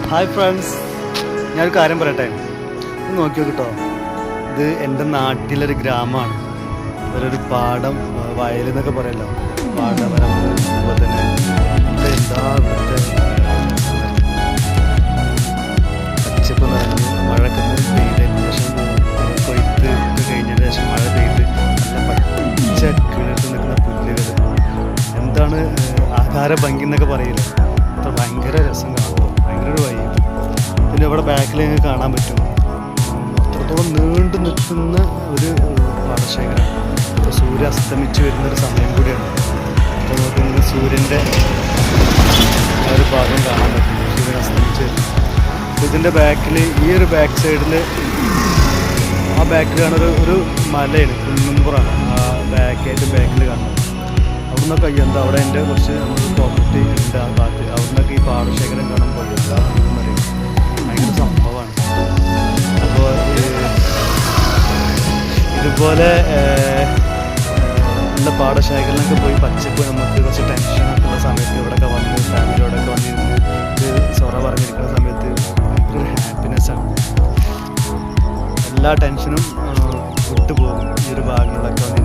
Hi friends, ഞാനൊരു കാര്യം പറയട്ടെ. നോക്കി കേട്ടോ, ഇത് എൻ്റെ നാട്ടിലൊരു ഗ്രാമമാണ്. ഒരു പാടം, വയലെന്നൊക്കെ പറയല്ലോ, പാടവരം. അതുപോലെ തന്നെ എന്താ ഇവിടുത്തെ പച്ചപ്പ് നിറഞ്ഞ് മഴയൊക്കെ പെയ്തതിന് ശേഷം, കൊയ്ത്ത് ഒക്കെ കഴിഞ്ഞതിന് ശേഷം മഴ പെയ്ത് നല്ല പച്ച കിളിർത്ത് നിൽക്കുന്ന പുല്ലുകൾ, എന്താണ് ആകാര ഭംഗി എന്നൊക്കെ പറയില്ല. അത്ര ഭയങ്കര രസം കാണുമ്പോൾ ഭയങ്കര ഒരു വഴി. പിന്നെ ഇവിടെ ബാക്കിൽ നിങ്ങൾക്ക് കാണാൻ പറ്റും, അത്രത്തോളം നീണ്ടു നിൽക്കുന്ന ഒരു പാടശേഖരമാണ്. ഇപ്പോൾ സൂര്യൻ അസ്തമിച്ച് വരുന്നൊരു സമയം കൂടിയാണ്. അപ്പോൾ നമുക്ക് സൂര്യൻ്റെ ആ ഒരു ഭാഗം കാണാൻ പറ്റും, സൂര്യൻ അസ്തമിച്ച് വരുന്നത്. ഇതിൻ്റെ ബാക്കിൽ, ഈ ഒരു ബാക്ക് സൈഡിൽ, ആ ബാക്കിൽ കാണുന്ന ഒരു മലയാണ്, കുന്നുംപുറാണ് ആ ബാക്കിൽ കാണുന്നത്. അവിടെ നിന്നൊക്കെ എന്താ, അവിടെ എൻ്റെ കുറച്ച് പ്രോപ്പർട്ടി ഉണ്ട് ആ ഭാഗത്ത്. അവിടെ നിന്നൊക്കെ ഈ പാടശേഖരം കാണുമ്പോൾ എന്താ പറയും, ഭയങ്കര സംഭവമാണ്. അപ്പോൾ ഇതുപോലെ ഉള്ള പാടശേഖരനൊക്കെ പോയി പച്ചപ്പ്, നമുക്ക് കുറച്ച് ടെൻഷനൊക്കെ ഉള്ള സമയത്ത് ഇവിടെയൊക്കെ വന്ന് ഫാമിലിയോടൊക്കെ വന്നിരുന്ന് സൊറ പറഞ്ഞിരിക്കുന്ന സമയത്ത് ഭയങ്കര ഹാപ്പിനെസ്സാണ്. എല്ലാ ടെൻഷനും വിട്ടുപോകും ഈ ഒരു ഭാഗങ്ങളിലൊക്കെ വന്ന്